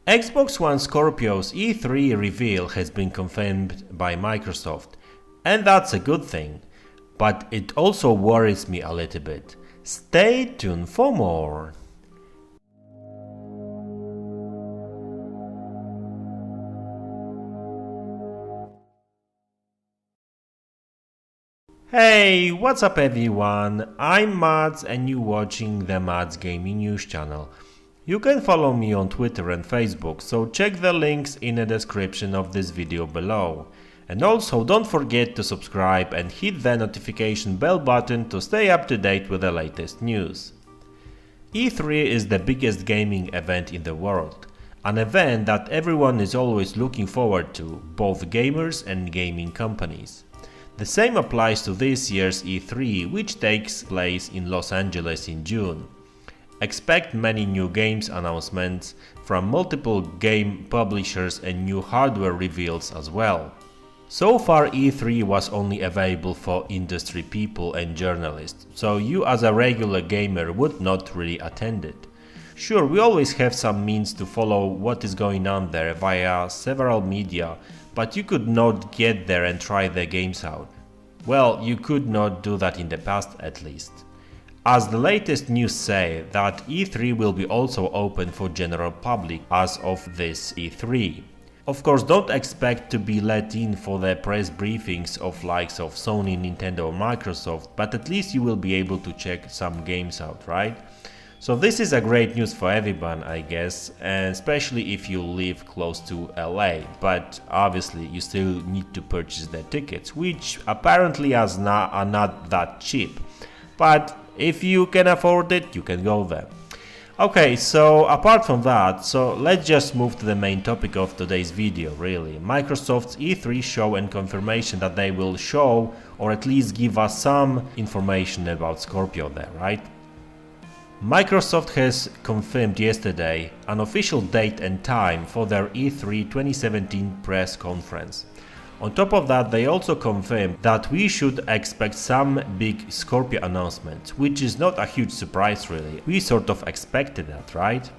Xbox One Scorpio's E3 reveal has been confirmed by Microsoft, and that's a good thing, but it also worries me a little bit. Stay tuned for more. Hey, what's up everyone? I'm Mads and you're watching the Mads Gaming News channel. You can follow me on Twitter and Facebook, so check the links in the description of this video below. And also don't forget to subscribe and hit the notification bell button to stay up to date with the latest news. E3 is the biggest gaming event in the world, an event that everyone is always looking forward to, both gamers and gaming companies. The same applies to this year's E3, which takes place in Los Angeles in June. Expect many new games announcements from multiple game publishers and new hardware reveals as well. So far E3 was only available for industry people and journalists, so you as a regular gamer would not really attend it. Sure, we always have some means to follow what is going on there via several media, but you could not get there and try the games out. Well, you could not do that in the past at least. As the latest news say that E3 will be also open for general public as of this E3. Of course, don't expect to be let in for the press briefings of likes of Sony, Nintendo or Microsoft, but at least you will be able to check some games out, right? So this is a great news for everyone, I guess, and especially if you live close to LA, but obviously you still need to purchase the tickets, which apparently are not that cheap. But if you can afford it, you can go there. Okay, so apart from that, so let's just move to the main topic of today's video, really. Microsoft's E3 show and confirmation that they will show or at least give us some information about Scorpio there, right? Microsoft has confirmed yesterday an official date and time for their E3 2017 press conference. On top of that, they also confirmed that we should expect some big Scorpio announcements, which is not a huge surprise really. We sort of expected that, right?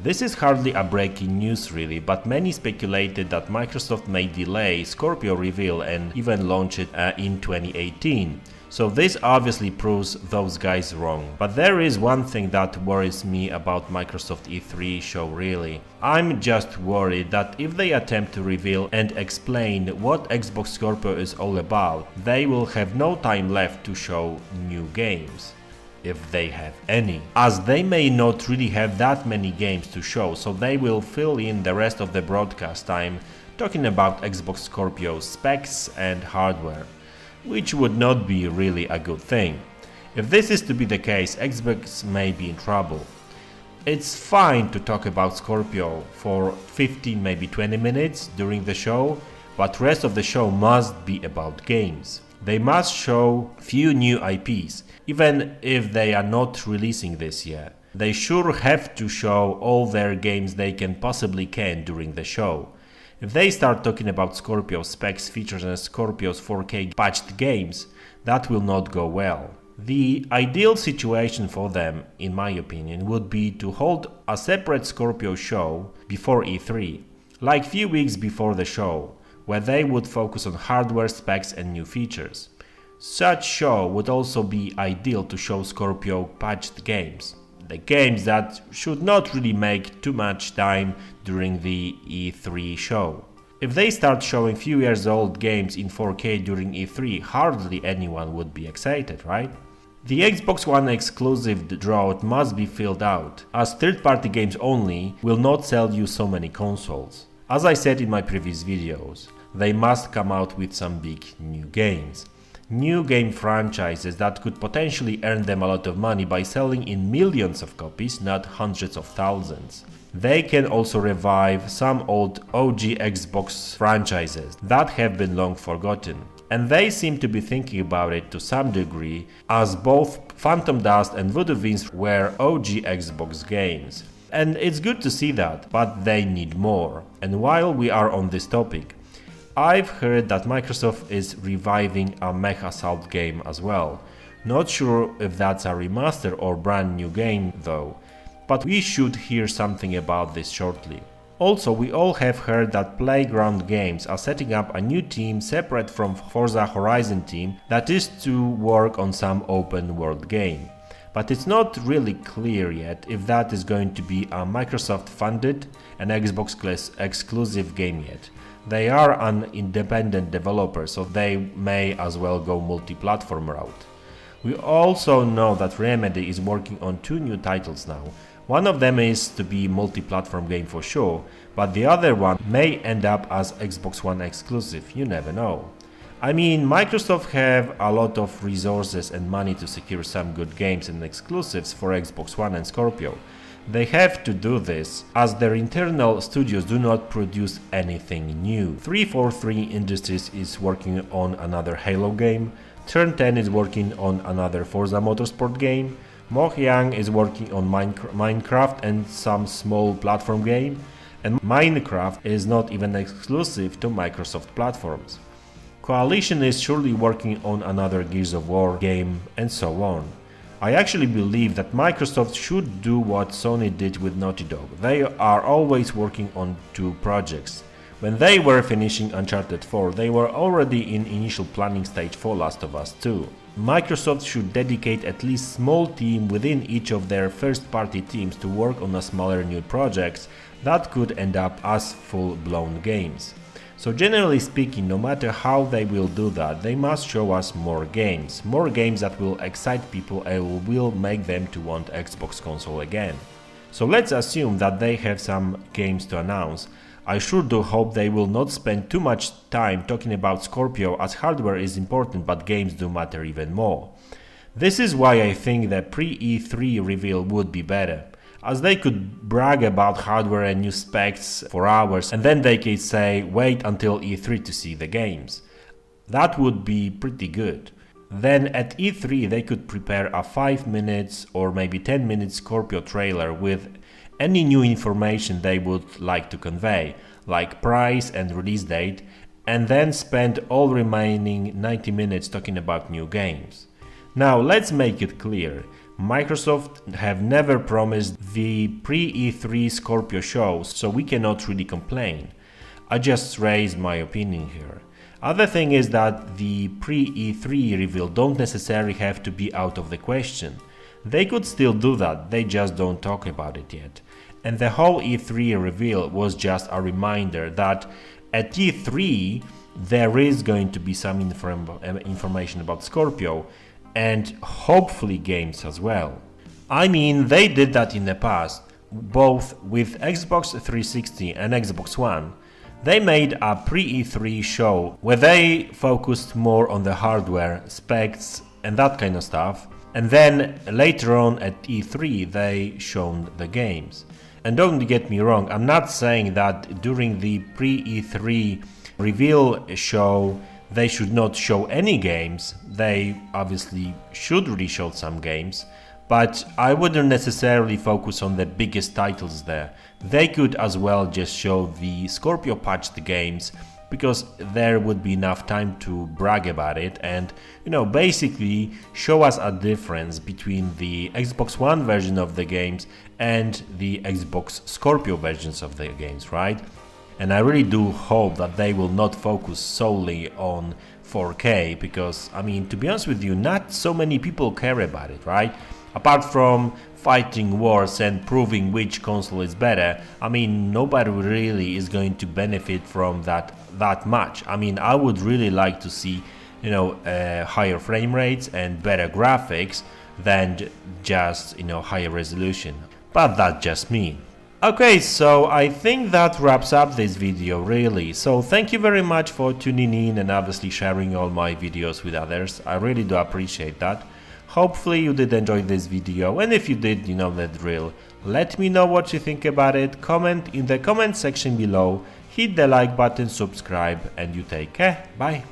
This is hardly a breaking news really, but many speculated that Microsoft may delay Scorpio reveal and even launch it in 2018. So this obviously proves those guys wrong. But there is one thing that worries me about Microsoft E3 show really. I'm just worried that if they attempt to reveal and explain what Xbox Scorpio is all about, they will have no time left to show new games. If they have any, as they may not really have that many games to show, so they will fill in the rest of the broadcast time talking about Xbox Scorpio specs and hardware, which would not be really a good thing. If this is to be the case, Xbox may be in trouble. It's fine to talk about Scorpio for 15 maybe 20 minutes during the show, but rest of the show must be about games. They must show few new IPs, even if they are not releasing this year. They sure have to show all their games they possibly can during the show. If they start talking about Scorpio specs, features and Scorpio's 4K patched games, that will not go well. The ideal situation for them, in my opinion, would be to hold a separate Scorpio show before E3, like few weeks before the show, where they would focus on hardware specs and new features. Such show would also be ideal to show Scorpio patched games. The games that should not really make too much time during the E3 show. If they start showing few years old games in 4K during E3, hardly anyone would be excited, right? The Xbox One exclusive drought must be filled out, as third-party games only will not sell you so many consoles. As I said in my previous videos, they must come out with some big new games. New game franchises that could potentially earn them a lot of money by selling in millions of copies, not hundreds of thousands. They can also revive some old OG Xbox franchises that have been long forgotten. And they seem to be thinking about it to some degree, as both Phantom Dust and Voodoo Vince were OG Xbox games. And it's good to see that, but they need more. And while we are on this topic, I've heard that Microsoft is reviving a Mech Assault game as well. Not sure if that's a remaster or brand new game though, but we should hear something about this shortly. Also, we all have heard that Playground Games are setting up a new team separate from Forza Horizon team that is to work on some open world game. But it's not really clear yet if that is going to be a Microsoft funded and Xbox exclusive game yet. They are an independent developer, so they may as well go multi-platform route. We also know that Remedy is working on 2 new titles now. One of them is to be multi-platform game for sure, but the other one may end up as Xbox One exclusive, you never know. I mean, Microsoft have a lot of resources and money to secure some good games and exclusives for Xbox One and Scorpio. They have to do this, as their internal studios do not produce anything new. 343 Industries is working on another Halo game, Turn 10 is working on another Forza Motorsport game, Mojang is working on Minecraft and some small platform game, and Minecraft is not even exclusive to Microsoft platforms. Coalition is surely working on another Gears of War game, and so on. I actually believe that Microsoft should do what Sony did with Naughty Dog. They are always working on 2 projects. When they were finishing Uncharted 4, they were already in initial planning stage for Last of Us 2. Microsoft should dedicate at least small team within each of their first-party teams to work on a smaller new projects that could end up as full-blown games. So generally speaking, no matter how they will do that, they must show us more games that will excite people and will make them to want Xbox console again. So let's assume that they have some games to announce. I sure do hope they will not spend too much time talking about Scorpio, as hardware is important but games do matter even more. This is why I think the pre-E3 reveal would be better, as they could brag about hardware and new specs for hours and then they could say wait until E3 to see the games. That would be pretty good. Then at E3 they could prepare a 5 minutes or maybe 10 minute Scorpio trailer with any new information they would like to convey, like price and release date, and then spend all remaining 90 minutes talking about new games. Now let's make it clear, Microsoft have never promised the pre-E3 Scorpio show, so we cannot really complain. I just raised my opinion here. Other thing is that the pre-E3 reveal don't necessarily have to be out of the question. They could still do that, they just don't talk about it yet. And the whole E3 reveal was just a reminder that at E3 there is going to be some information about Scorpio and hopefully games as well. I mean, they did that in the past, both with Xbox 360 and Xbox One. They made a pre-E3 show where they focused more on the hardware, specs and that kind of stuff. And then later on at E3 they shown the games. And don't get me wrong, I'm not saying that during the pre-E3 reveal show they should not show any games. They obviously should really show some games, but I wouldn't necessarily focus on the biggest titles there. They could as well just show the Scorpio patched games, because there would be enough time to brag about it and, you know, basically show us a difference between the Xbox One version of the games and the Xbox Scorpio versions of the games, right? And I really do hope that they will not focus solely on 4K, because, I mean, to be honest with you, not so many people care about it, right? Apart from fighting wars and proving which console is better, I mean, nobody really is going to benefit from that much. I mean, I would really like to see, you know, higher frame rates and better graphics than just, you know, higher resolution. But that's just me. Okay, so I think that wraps up this video really. So thank you very much for tuning in and obviously sharing all my videos with others. I really do appreciate that. Hopefully you did enjoy this video, and if you did, you know the drill. Let me know what you think about it, comment in the comment section below, hit the like button, subscribe, and you take care. Bye.